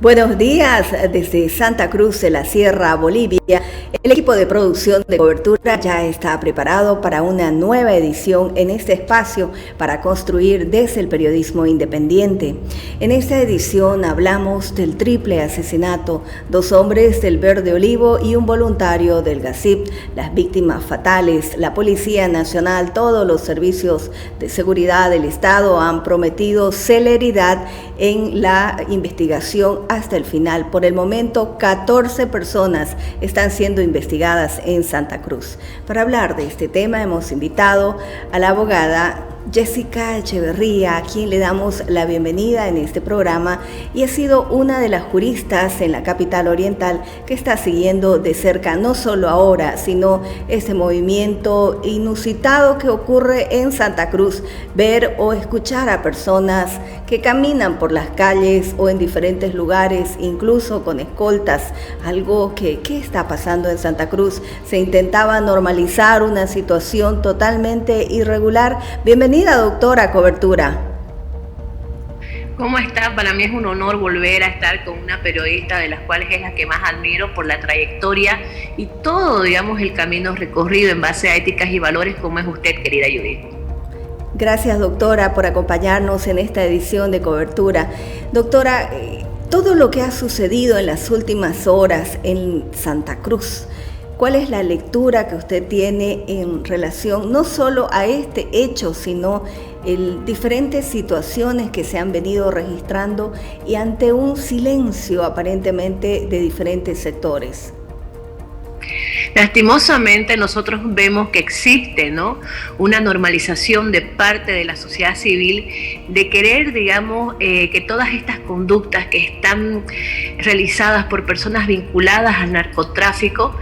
Buenos días desde Santa Cruz de la Sierra, Bolivia. El equipo de producción de Cobertura ya está preparado para una nueva edición en este espacio para construir desde el periodismo independiente. En esta edición hablamos del triple asesinato, 2 hombres del Verde Olivo y un voluntario del GACIP, las víctimas fatales. La Policía Nacional, todos los servicios de seguridad del Estado han prometido celeridad en la investigación hasta el final. Por el momento, 14 personas están siendo investigadas en Santa Cruz. Para hablar de este tema hemos invitado a la abogada Jessica Echeverría, a quien le damos la bienvenida en este programa, y ha sido una de las juristas en la capital oriental que está siguiendo de cerca no solo ahora, sino este movimiento inusitado que ocurre en Santa Cruz, ver o escuchar a personas que caminan por las calles o en diferentes lugares, incluso con escoltas, algo que ¿qué está pasando en Santa Cruz? Se intentaba normalizar una situación totalmente irregular. Bienvenida, doctora, a Cobertura. ¿Cómo está? Para mí es un honor volver a estar con una periodista de las cuales es la que más admiro por la trayectoria y todo, digamos, el camino recorrido en base a éticas y valores como es usted, querida Judith. Gracias, doctora, por acompañarnos en esta edición de Cobertura. Doctora, todo lo que ha sucedido en las últimas horas en Santa Cruz, ¿cuál es la lectura que usted tiene en relación no solo a este hecho, sino en diferentes situaciones que se han venido registrando y ante un silencio aparentemente de diferentes sectores? Lastimosamente nosotros vemos que existe, ¿no?, una normalización de parte de la sociedad civil de querer, digamos, que todas estas conductas que están realizadas por personas vinculadas al narcotráfico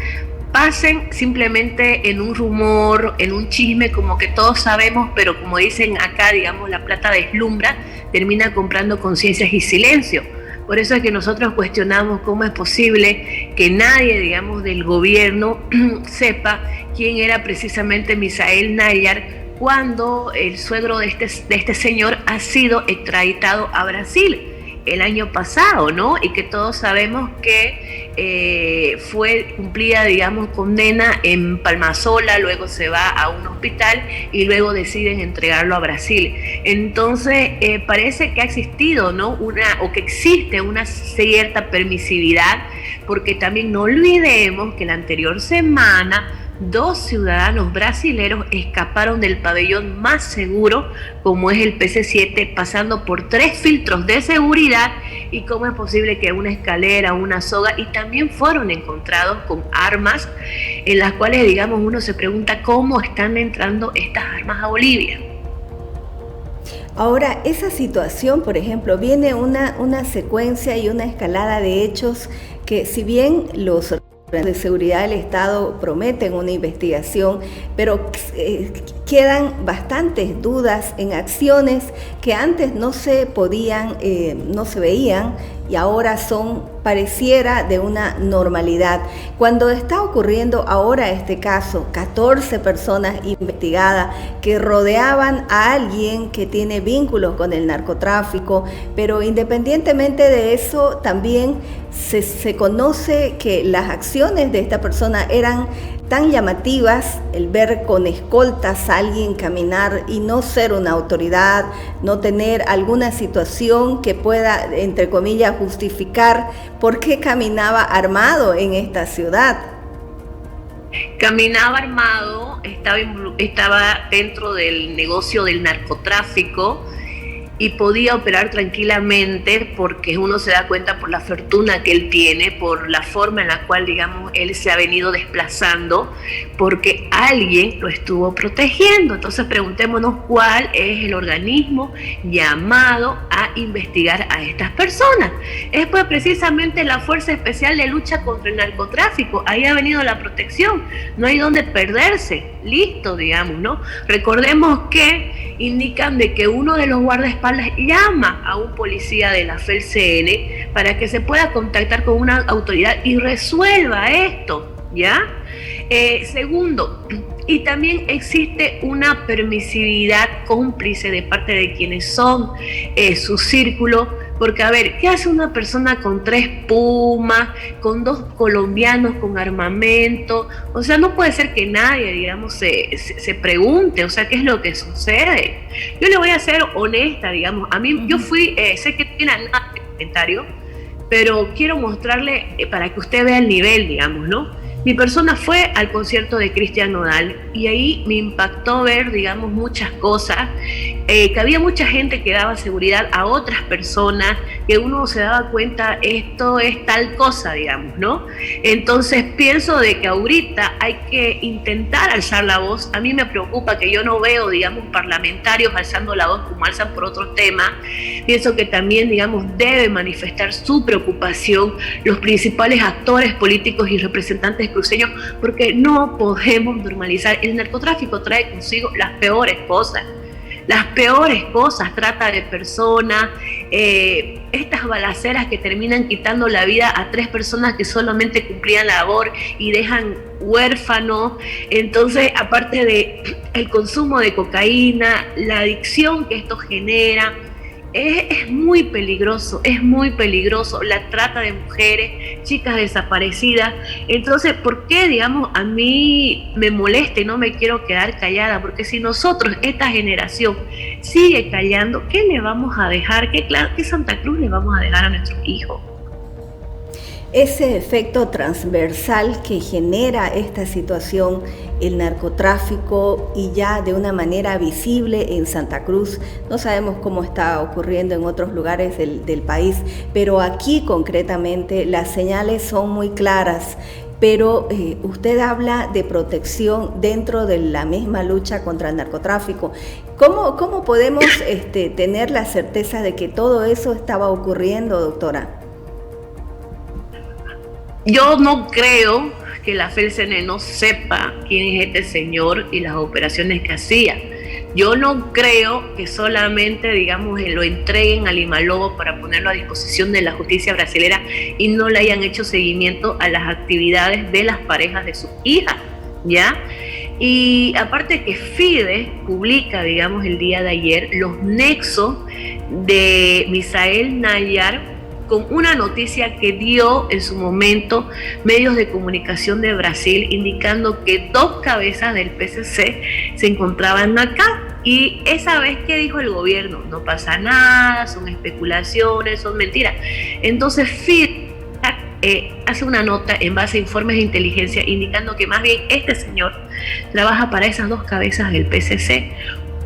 pasen simplemente en un rumor, en un chisme, como que todos sabemos, pero como dicen acá, digamos, la plata deslumbra, termina comprando conciencias y silencio. Por eso es que nosotros cuestionamos cómo es posible que nadie, digamos, del gobierno sepa quién era precisamente Misael Nayar cuando el suegro de este señor ha sido extraditado a Brasil el año pasado, ¿no? Y que todos sabemos que fue cumplida, digamos, condena en Palmasola, luego se va a un hospital y luego deciden entregarlo a Brasil. Entonces, parece que ha existido, ¿no?, o que existe una cierta permisividad, porque también no olvidemos que la anterior semana 2 ciudadanos brasileros escaparon del pabellón más seguro, como es el PC7, pasando por 3 filtros de seguridad. Y cómo es posible que una escalera, una soga, y también fueron encontrados con armas en las cuales, digamos, uno se pregunta cómo están entrando estas armas a Bolivia. Ahora, esa situación, por ejemplo, viene una secuencia y una escalada de hechos que, si bien los de seguridad del Estado prometen una investigación, pero quedan bastantes dudas en acciones que antes no se podían, no se veían, y ahora pareciera de una normalidad. Cuando está ocurriendo ahora este caso, 14 personas investigadas que rodeaban a alguien que tiene vínculos con el narcotráfico, pero independientemente de eso, también se conoce que las acciones de esta persona eran tan llamativas, el ver con escoltas a alguien caminar y no ser una autoridad, no tener alguna situación que pueda, entre comillas, justificar por qué caminaba armado en esta ciudad. Caminaba armado, estaba dentro del negocio del narcotráfico y podía operar tranquilamente, porque uno se da cuenta por la fortuna que él tiene, por la forma en la cual, digamos, él se ha venido desplazando, porque alguien lo estuvo protegiendo. Entonces preguntémonos cuál es el organismo llamado a investigar a estas personas. Es pues precisamente la Fuerza Especial de Lucha contra el Narcotráfico. Ahí ha venido la protección, no hay donde perderse, listo, digamos, ¿no? Recordemos que indican de que uno de los guardaespaldas llama a un policía de la FELCN para que se pueda contactar con una autoridad y resuelva esto, ¿ya? Segundo, y también existe una permisividad cómplice de parte de quienes son su círculo Porque, a ver, ¿qué hace una persona con 3 Pumas, con 2 colombianos con armamento? O sea, no puede ser que nadie, digamos, se pregunte, o sea, ¿qué es lo que sucede? Yo le voy a ser honesta, digamos. A mí, yo fui, sé que tiene nada de comentario, pero quiero mostrarle para que usted vea el nivel, digamos, ¿no? Mi persona fue al concierto de Cristian Nodal y ahí me impactó ver, digamos, muchas cosas, que había mucha gente que daba seguridad a otras personas, que uno se daba cuenta, esto es tal cosa, digamos, ¿no? Entonces pienso de que ahorita hay que intentar alzar la voz. A mí me preocupa que yo no veo, digamos, parlamentarios alzando la voz como alzan por otros temas. Pienso que también, digamos, debe manifestar su preocupación los principales actores políticos y representantes cruceños, porque no podemos normalizar. El narcotráfico trae consigo las peores cosas, trata de personas, estas balaceras que terminan quitando la vida a 3 personas que solamente cumplían la labor y dejan huérfanos. Entonces, aparte de el consumo de cocaína, la adicción que esto genera, es muy peligroso, la trata de mujeres, chicas desaparecidas. Entonces, ¿por qué, digamos, a mí me molesta y no me quiero quedar callada? Porque si nosotros, esta generación, sigue callando, ¿qué le vamos a dejar? ¿Qué Santa Cruz le vamos a dejar a nuestros hijos? Ese efecto transversal que genera esta situación, el narcotráfico, y ya de una manera visible en Santa Cruz, no sabemos cómo está ocurriendo en otros lugares del país, pero aquí concretamente las señales son muy claras. Pero usted habla de protección dentro de la misma lucha contra el narcotráfico. ¿Cómo podemos tener la certeza de que todo eso estaba ocurriendo, doctora? Yo no creo que la FELCN no sepa quién es este señor y las operaciones que hacía. Yo no creo que solamente, digamos, lo entreguen al Limalobo para ponerlo a disposición de la justicia brasilera y no le hayan hecho seguimiento a las actividades de las parejas de sus hijas, ¿ya? Y aparte que Fides publica, digamos, el día de ayer los nexos de Misael Nayar con una noticia que dio en su momento medios de comunicación de Brasil, indicando que 2 cabezas del PCC se encontraban acá. Y esa vez que dijo el gobierno, no pasa nada, son especulaciones, son mentiras. Entonces FID hace una nota en base a informes de inteligencia indicando que más bien este señor trabaja para esas 2 cabezas del PCC.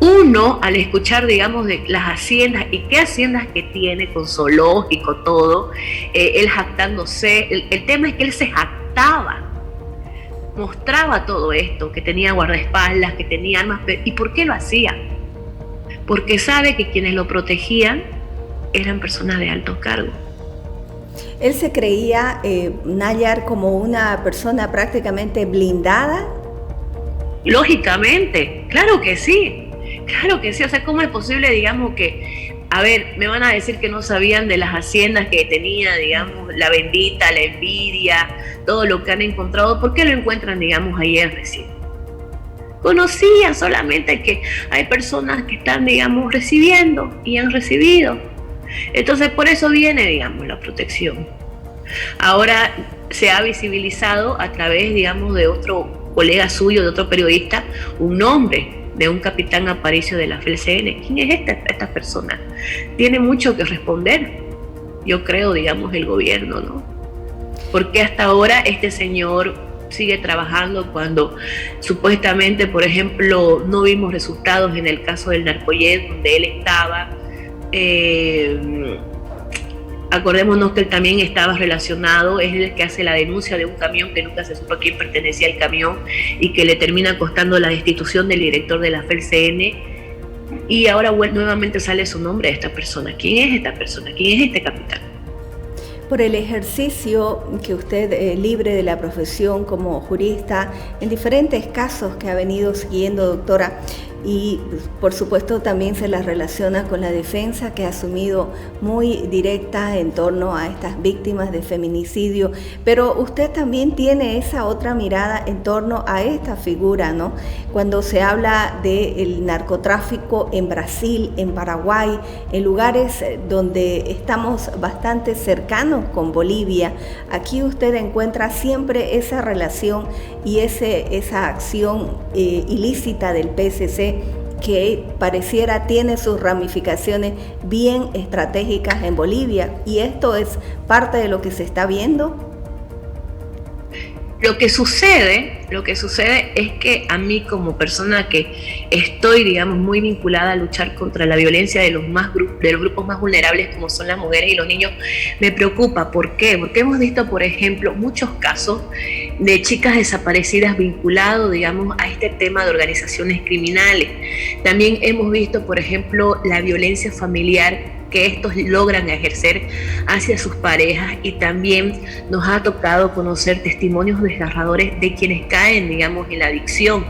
Uno, al escuchar, digamos, de las haciendas y qué haciendas que tiene con zoológico, todo, él jactándose, el tema es que él se jactaba, mostraba todo esto, que tenía guardaespaldas, que tenía armas. ¿Y por qué lo hacía? Porque sabe que quienes lo protegían eran personas de alto cargo. Él se creía, Nayar, como una persona prácticamente blindada. Lógicamente, claro que sí. Claro que sí, o sea, ¿cómo es posible, digamos, que, a ver, me van a decir que no sabían de las haciendas que tenía, digamos, la bendita, la envidia, todo lo que han encontrado? ¿Por qué lo encuentran, digamos, ayer recién? Conocían solamente que hay personas que están, digamos, recibiendo y han recibido. Entonces, por eso viene, digamos, la protección. Ahora se ha visibilizado a través, digamos, de otro colega suyo, de otro periodista, un nombre de un capitán Aparicio de la FELCN. ¿Quién es esta persona? Tiene mucho que responder, yo creo, digamos, el gobierno, ¿no? Porque hasta ahora este señor sigue trabajando cuando supuestamente, por ejemplo, no vimos resultados en el caso del Narcoyet, donde él estaba. Acordémonos que él también estaba relacionado, es el que hace la denuncia de un camión que nunca se supo a quién pertenecía el camión y que le termina costando la destitución del director de la FELCN. Y ahora nuevamente sale su nombre de esta persona. ¿Quién es esta persona? ¿Quién es este capitán? Por el ejercicio que usted, libre de la profesión como jurista, en diferentes casos que ha venido siguiendo, doctora, y por supuesto también se las relaciona con la defensa que ha asumido muy directa en torno a estas víctimas de feminicidio, pero usted también tiene esa otra mirada en torno a esta figura, ¿no? Cuando se habla del narcotráfico en Brasil, en Paraguay, en lugares donde estamos bastante cercanos con Bolivia, aquí usted encuentra siempre esa relación y esa acción ilícita del PSC que pareciera tiene sus ramificaciones bien estratégicas en Bolivia, y esto es parte de lo que se está viendo. Lo que sucede es que a mí, como persona que estoy, digamos, muy vinculada a luchar contra la violencia de los grupos más vulnerables, como son las mujeres y los niños, me preocupa. ¿Por qué? Porque hemos visto, por ejemplo, muchos casos de chicas desaparecidas vinculados, digamos, a este tema de organizaciones criminales. También hemos visto, por ejemplo, la violencia familiar que estos logran ejercer hacia sus parejas, y también nos ha tocado conocer testimonios desgarradores de quienes caen, digamos, en la adicción,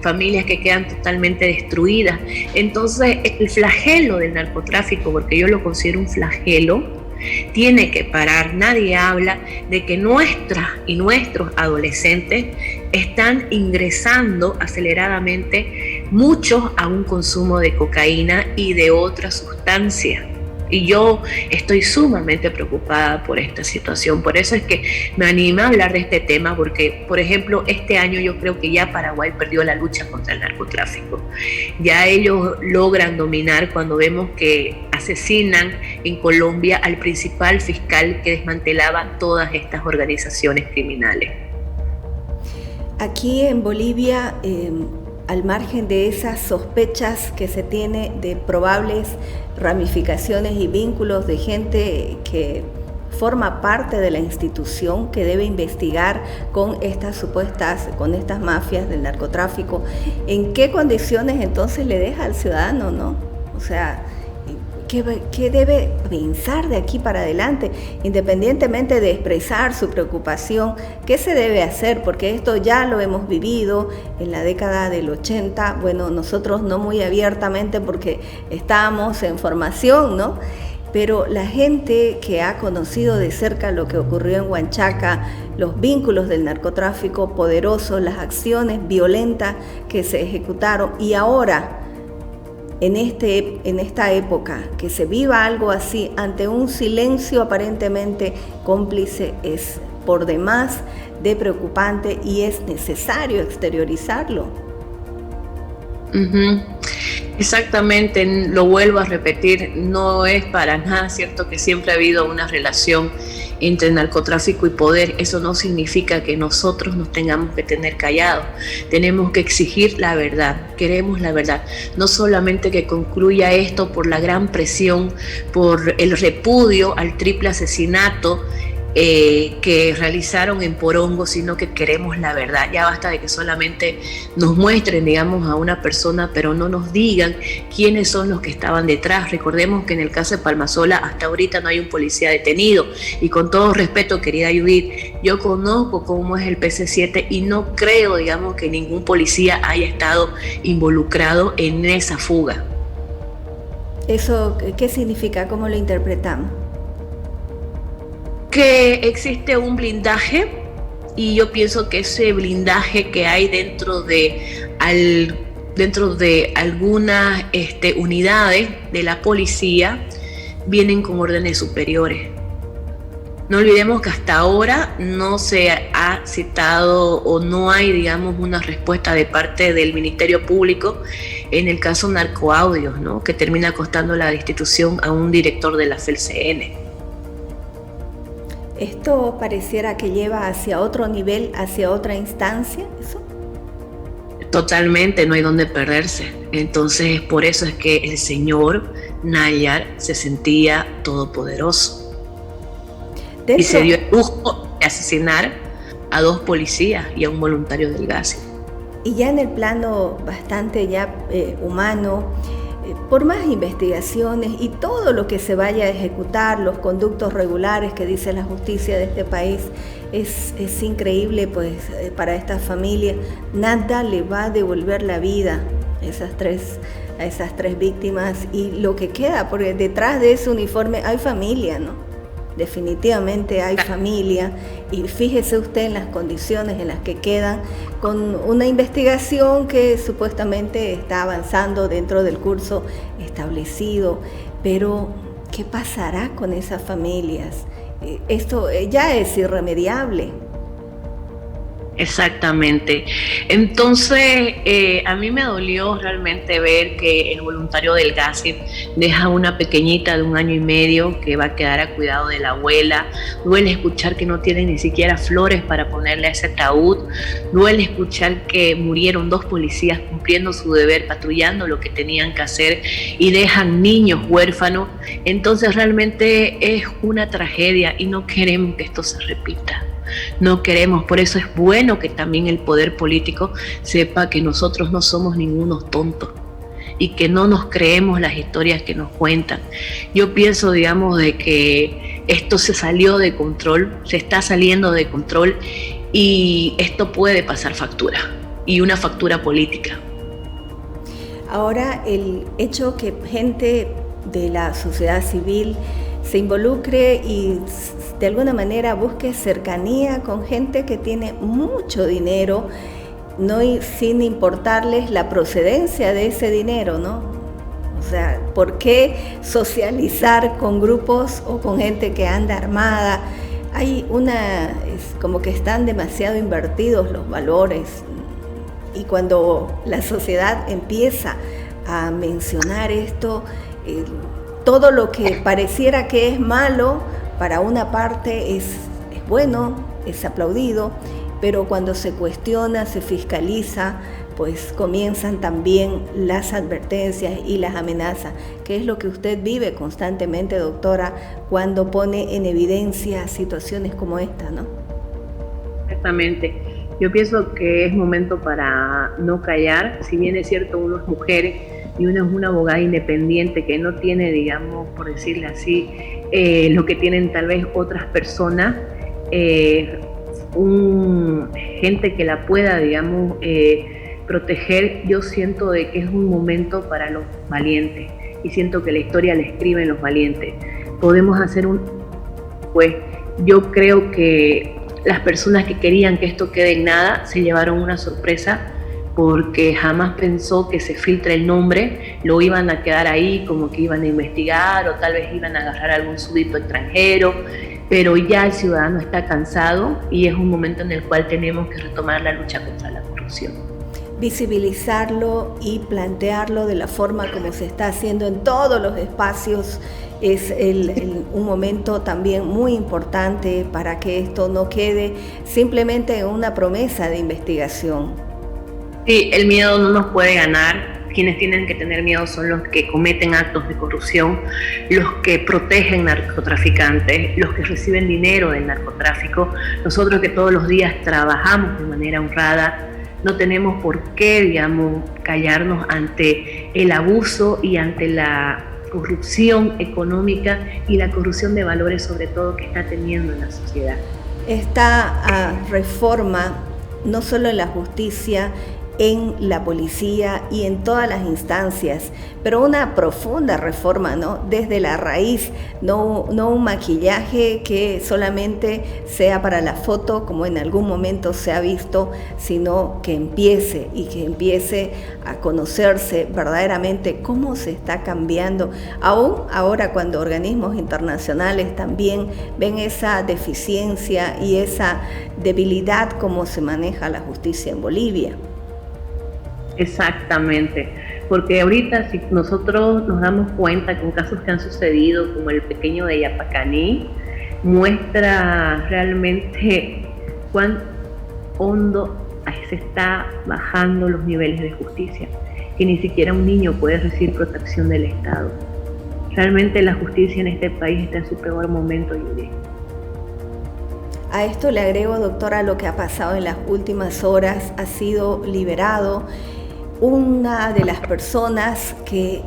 familias que quedan totalmente destruidas. Entonces, el flagelo del narcotráfico, porque yo lo considero un flagelo, tiene que parar. Nadie habla de que nuestras y nuestros adolescentes están ingresando aceleradamente, muchos, a un consumo de cocaína y de otras sustancias. Y yo estoy sumamente preocupada por esta situación. Por eso es que me anima a hablar de este tema, porque, por ejemplo, este año yo creo que ya Paraguay perdió la lucha contra el narcotráfico. Ya ellos logran dominar cuando vemos que asesinan en Colombia al principal fiscal que desmantelaba todas estas organizaciones criminales. Aquí en Bolivia, al margen de esas sospechas que se tiene de probables ramificaciones y vínculos de gente que forma parte de la institución que debe investigar con estas mafias del narcotráfico, ¿en qué condiciones entonces le deja al ciudadano, no? O sea, ¿qué debe pensar de aquí para adelante? Independientemente de expresar su preocupación, ¿qué se debe hacer? Porque esto ya lo hemos vivido en la década del 80, bueno, nosotros no muy abiertamente porque estábamos en formación, ¿no? Pero la gente que ha conocido de cerca lo que ocurrió en Huanchaca, los vínculos del narcotráfico poderoso, las acciones violentas que se ejecutaron, y ahora en esta época, que se viva algo así ante un silencio aparentemente cómplice, es por demás de preocupante y es necesario exteriorizarlo. Exactamente, lo vuelvo a repetir, no es para nada cierto que siempre ha habido una relación entre narcotráfico y poder. Eso no significa que nosotros nos tengamos que tener callados. Tenemos que exigir la verdad, queremos la verdad. No solamente que concluya esto por la gran presión, por el repudio al triple asesinato que realizaron en Porongo, sino que queremos la verdad. Ya basta de que solamente nos muestren, digamos, a una persona, pero no nos digan quiénes son los que estaban detrás. Recordemos que en el caso de Palmasola hasta ahorita no hay un policía detenido, y con todo respeto, querida Judith, yo conozco cómo es el PC7 y no creo, digamos, que ningún policía haya estado involucrado en esa fuga. ¿Eso qué significa? ¿Cómo lo interpretamos? Que existe un blindaje, y yo pienso que ese blindaje que hay dentro de algunas unidades de la policía vienen con órdenes superiores. No olvidemos que hasta ahora no se ha citado o no hay, digamos, una respuesta de parte del Ministerio Público en el caso Narcoaudios, ¿no? Que termina costando la destitución a un director de la FELCN. ¿Esto pareciera que lleva hacia otro nivel, hacia otra instancia, eso? Totalmente, no hay donde perderse. Entonces, por eso es que el señor Nayar se sentía todopoderoso. Y se dio el lujo de asesinar a 2 policías y a un voluntario del GASI. Y ya en el plano bastante humano, por más investigaciones y todo lo que se vaya a ejecutar, los conductos regulares que dice la justicia de este país, es increíble, pues para esta familia nada le va a devolver la vida a esas tres víctimas y lo que queda, porque detrás de ese uniforme hay familia, ¿no? Definitivamente hay familia, y fíjese usted en las condiciones en las que quedan, con una investigación que supuestamente está avanzando dentro del curso establecido, pero ¿qué pasará con esas familias? Esto ya es irremediable. Exactamente. Entonces, a mí me dolió realmente ver que el voluntario del GACIP deja una pequeñita de 1 año y medio que va a quedar a cuidado de la abuela. Duele escuchar que no tienen ni siquiera flores para ponerle a ese ataúd. Duele escuchar que murieron 2 policías cumpliendo su deber, patrullando lo que tenían que hacer, y dejan niños huérfanos. Entonces, realmente es una tragedia y no queremos que esto se repita. No queremos, por eso es bueno que también el poder político sepa que nosotros no somos ningunos tontos y que no nos creemos las historias que nos cuentan. Yo pienso, digamos, de que esto se salió de control, se está saliendo de control, y esto puede pasar factura, y una factura política. Ahora, el hecho que gente de la sociedad civil se involucre y de alguna manera busque cercanía con gente que tiene mucho dinero, no, sin importarles la procedencia de ese dinero, ¿no? O sea, ¿por qué socializar con grupos o con gente que anda armada? Es como que están demasiado invertidos los valores, y cuando la sociedad empieza a mencionar esto, todo lo que pareciera que es malo para una parte es bueno, es aplaudido, pero cuando se cuestiona, se fiscaliza, pues comienzan también las advertencias y las amenazas, que es lo que usted vive constantemente, doctora, cuando pone en evidencia situaciones como esta, ¿no? Exactamente. Yo pienso que es momento para no callar. Si bien es cierto, uno es mujer y uno es una abogada independiente que no tiene, digamos, por decirle así, lo que tienen tal vez otras personas, gente que la pueda, digamos, proteger. Yo siento de que es un momento para los valientes, y siento que la historia la escriben los valientes. Podemos hacer pues yo creo que las personas que querían que esto quede en nada se llevaron una sorpresa, porque jamás pensó que se filtre el nombre, lo iban a quedar ahí como que iban a investigar, o tal vez iban a agarrar a algún súbdito extranjero, pero ya el ciudadano está cansado y es un momento en el cual tenemos que retomar la lucha contra la corrupción. Visibilizarlo y plantearlo de la forma como se está haciendo en todos los espacios es un momento también muy importante para que esto no quede simplemente en una promesa de investigación. Sí, el miedo no nos puede ganar. Quienes tienen que tener miedo son los que cometen actos de corrupción, los que protegen narcotraficantes, los que reciben dinero del narcotráfico. Nosotros que todos los días trabajamos de manera honrada, no tenemos por qué, digamos, callarnos ante el abuso y ante la corrupción económica y la corrupción de valores, sobre todo, que está teniendo en la sociedad. Esta reforma, no solo en la justicia, en la policía y en todas las instancias, pero una profunda reforma, ¿no? Desde la raíz, no un maquillaje que solamente sea para la foto, como en algún momento se ha visto, sino que empiece a conocerse verdaderamente cómo se está cambiando, aún ahora cuando organismos internacionales también ven esa deficiencia y esa debilidad como se maneja la justicia en Bolivia. Exactamente, porque ahorita si nosotros nos damos cuenta con casos que han sucedido, como el pequeño de Yapacaní, muestra realmente cuán hondo se está bajando los niveles de justicia, que ni siquiera un niño puede recibir protección del Estado. Realmente la justicia en este país está en su peor momento, Yuri. A esto le agrego, doctora, lo que ha pasado en las últimas horas. Ha sido liberado una de las personas que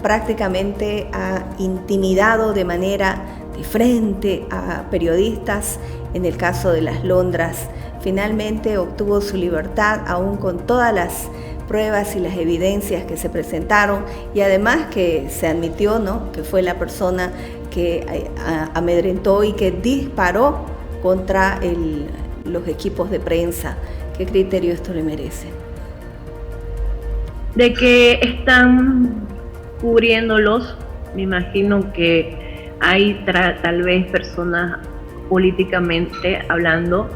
prácticamente ha intimidado de manera de frente a periodistas en el caso de las Londras. Finalmente obtuvo su libertad, aún con todas las pruebas y las evidencias que se presentaron, y además que se admitió, ¿no?, que fue la persona que amedrentó y que disparó contra los equipos de prensa. ¿Qué criterio esto le merece? De que están cubriéndolos, me imagino que hay tal vez personas políticamente hablando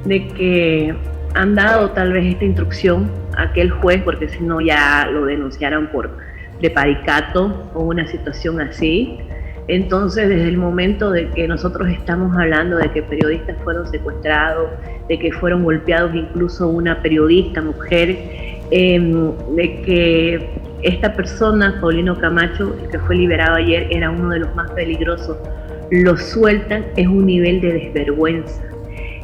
de que han dado tal vez esta instrucción a aquel juez, porque si no ya lo denunciaran por prevaricato o una situación así. Entonces, desde el momento de que nosotros estamos hablando de que periodistas fueron secuestrados, de que fueron golpeados, incluso una periodista mujer, de que esta persona, Paulino Camacho, el que fue liberado ayer, era uno de los más peligrosos, lo sueltan, es un nivel de desvergüenza.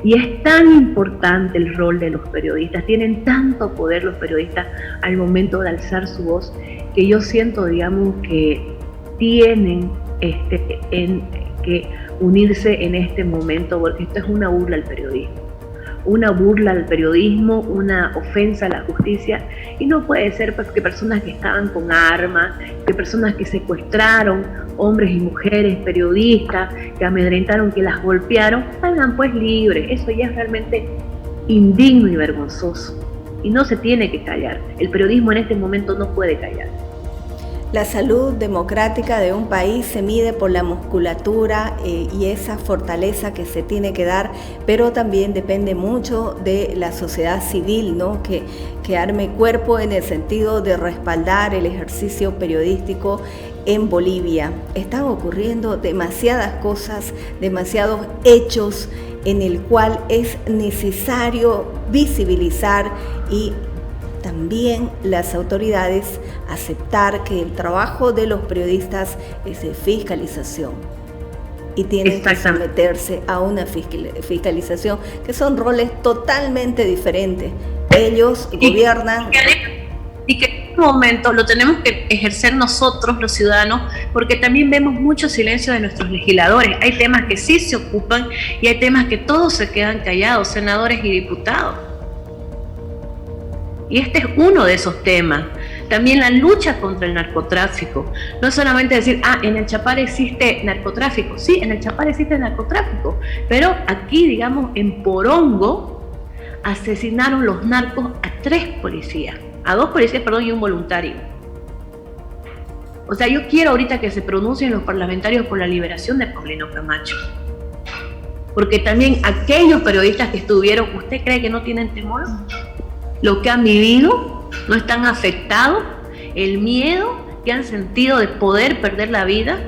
Y es tan importante el rol de los periodistas, tienen tanto poder los periodistas al momento de alzar su voz, que yo siento, digamos, que tienen que unirse en este momento, porque esto es una burla al periodismo. Una burla al periodismo, una ofensa a la justicia, y no puede ser pues, que personas que estaban con armas, que personas que secuestraron hombres y mujeres, periodistas, que amedrentaron, que las golpearon, salgan pues libres. Eso ya es realmente indigno y vergonzoso, y no se tiene que callar. El periodismo en este momento no puede callar. La salud democrática de un país se mide por la musculatura y esa fortaleza que se tiene que dar, pero también depende mucho de la sociedad civil, ¿no? Que arme cuerpo en el sentido de respaldar el ejercicio periodístico en Bolivia. Están ocurriendo demasiadas cosas, demasiados hechos en el cual es necesario visibilizar y también las autoridades aceptar que el trabajo de los periodistas es de fiscalización y tienen que someterse a una fiscalización, que son roles totalmente diferentes. Ellos gobiernan. Y que en este momento lo tenemos que ejercer nosotros, los ciudadanos, porque también vemos mucho silencio de nuestros legisladores. Hay temas que sí se ocupan y hay temas que todos se quedan callados, senadores y diputados. Y este es uno de esos temas. También la lucha contra el narcotráfico. No solamente decir, en el Chapare existe narcotráfico. Sí, en el Chapare existe narcotráfico. Pero aquí, digamos, en Porongo, asesinaron los narcos a 2 policías, y un voluntario. O sea, yo quiero ahorita que se pronuncien los parlamentarios por la liberación de Paulino Camacho. Porque también aquellos periodistas que estuvieron, ¿usted cree que no tienen temor? Lo que han vivido, no están afectados, el miedo que han sentido de poder perder la vida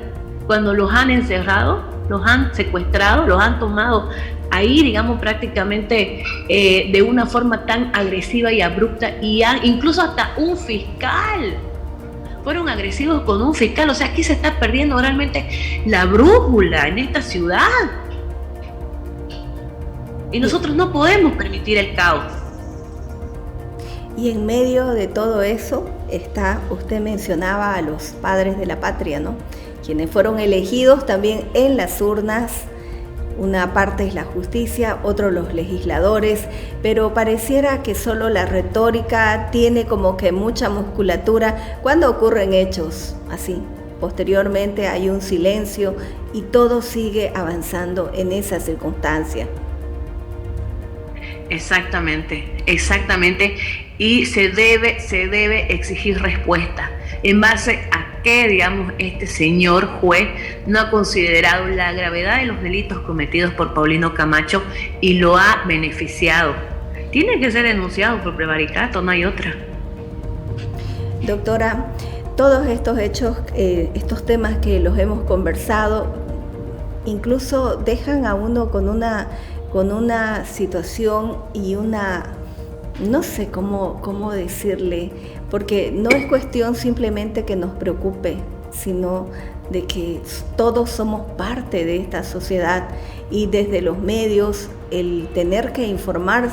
cuando los han encerrado, los han secuestrado, los han tomado ahí, digamos, prácticamente de una forma tan agresiva y abrupta, y incluso hasta un fiscal, fueron agresivos con un fiscal. O sea, aquí se está perdiendo realmente la brújula en esta ciudad. Y nosotros no podemos permitir el caos. Y en medio de todo eso usted mencionaba a los padres de la patria, ¿no? Quienes fueron elegidos también en las urnas. Una parte es la justicia, otro los legisladores, pero pareciera que solo la retórica tiene como que mucha musculatura cuando ocurren hechos así. Posteriormente hay un silencio y todo sigue avanzando en esa circunstancia. Exactamente. Y se debe exigir respuesta. ¿En base a qué, digamos, este señor juez no ha considerado la gravedad de los delitos cometidos por Paulino Camacho y lo ha beneficiado? Tiene que ser denunciado por prevaricato, no hay otra. Doctora, todos estos hechos, estos temas que los hemos conversado, incluso dejan a uno con una situación y no sé cómo decirle, porque no es cuestión simplemente que nos preocupe, sino de que todos somos parte de esta sociedad, y desde los medios el tener que informar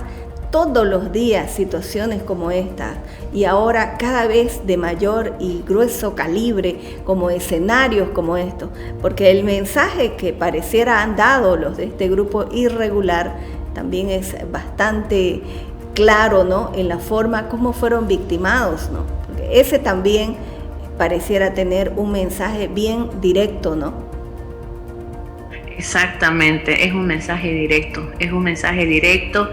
todos los días situaciones como esta, y ahora cada vez de mayor y grueso calibre, como escenarios como estos, porque el mensaje que pareciera han dado los de este grupo irregular también es bastante claro, ¿no?, en la forma como fueron victimados, ¿no? Porque ese también pareciera tener un mensaje bien directo, ¿no? Exactamente, es un mensaje directo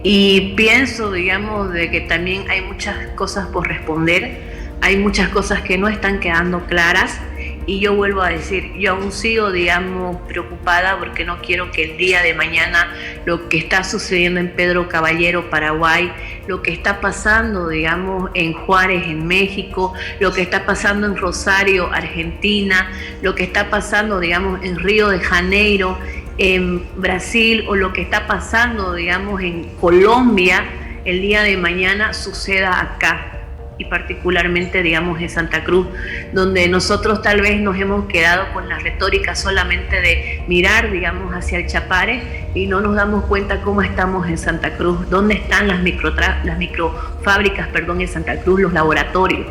y pienso, digamos, de que también hay muchas cosas por responder, hay muchas cosas que no están quedando claras. Y yo vuelvo a decir, yo aún sigo, digamos, preocupada porque no quiero que el día de mañana lo que está sucediendo en Pedro Caballero, Paraguay, lo que está pasando, digamos, en Juárez, en México, lo que está pasando en Rosario, Argentina, lo que está pasando, digamos, en Río de Janeiro, en Brasil, o lo que está pasando, digamos, en Colombia, el día de mañana suceda acá. Y particularmente, digamos, en Santa Cruz, donde nosotros tal vez nos hemos quedado con la retórica solamente de mirar, digamos, hacia el Chapare y no nos damos cuenta cómo estamos en Santa Cruz, dónde están las microfábricas, en Santa Cruz, los laboratorios.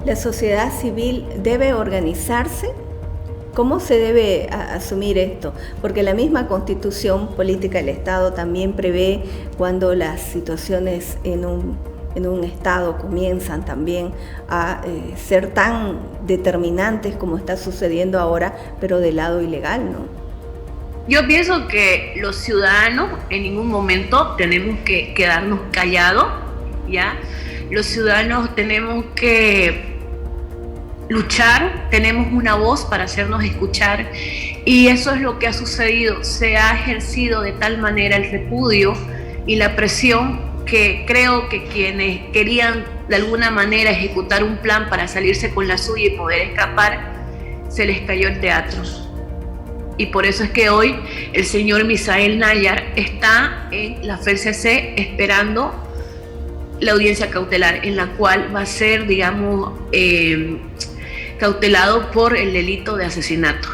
¿La sociedad civil debe organizarse? ¿Cómo se debe asumir esto? Porque la misma Constitución Política del Estado también prevé cuando las situaciones en un Estado comienzan también a ser tan determinantes como está sucediendo ahora, pero del lado ilegal, ¿no? Yo pienso que los ciudadanos en ningún momento tenemos que quedarnos callados, ¿ya? Los ciudadanos tenemos que luchar, tenemos una voz para hacernos escuchar, y eso es lo que ha sucedido. Se ha ejercido de tal manera el repudio y la presión que creo que quienes querían de alguna manera ejecutar un plan para salirse con la suya y poder escapar, se les cayó el teatro. Y por eso es que hoy el señor Misael Nayar está en la FELCC esperando la audiencia cautelar, en la cual va a ser, digamos, cautelado por el delito de asesinato.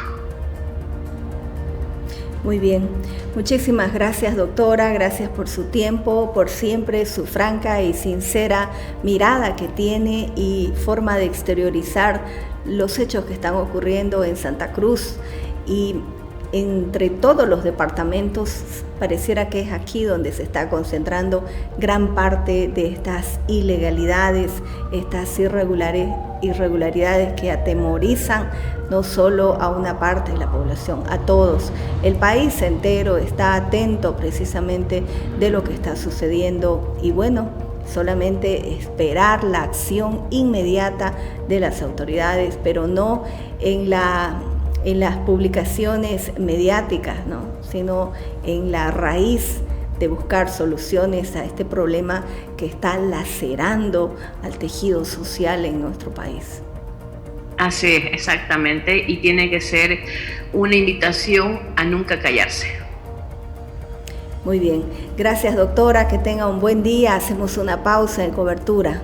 Muy bien. Muchísimas gracias, doctora, gracias por su tiempo, por siempre su franca y sincera mirada que tiene y forma de exteriorizar los hechos que están ocurriendo en Santa Cruz y entre todos los departamentos. Pareciera que es aquí donde se está concentrando gran parte de estas ilegalidades, estas irregularidades que atemorizan no solo a una parte de la población, a todos. El país entero está atento precisamente de lo que está sucediendo y bueno, solamente esperar la acción inmediata de las autoridades, pero no en las publicaciones mediáticas, ¿no?, sino en la raíz de buscar soluciones a este problema que está lacerando al tejido social en nuestro país. Así es, exactamente, y tiene que ser una invitación a nunca callarse. Muy bien, gracias, doctora, que tenga un buen día. Hacemos una pausa en cobertura.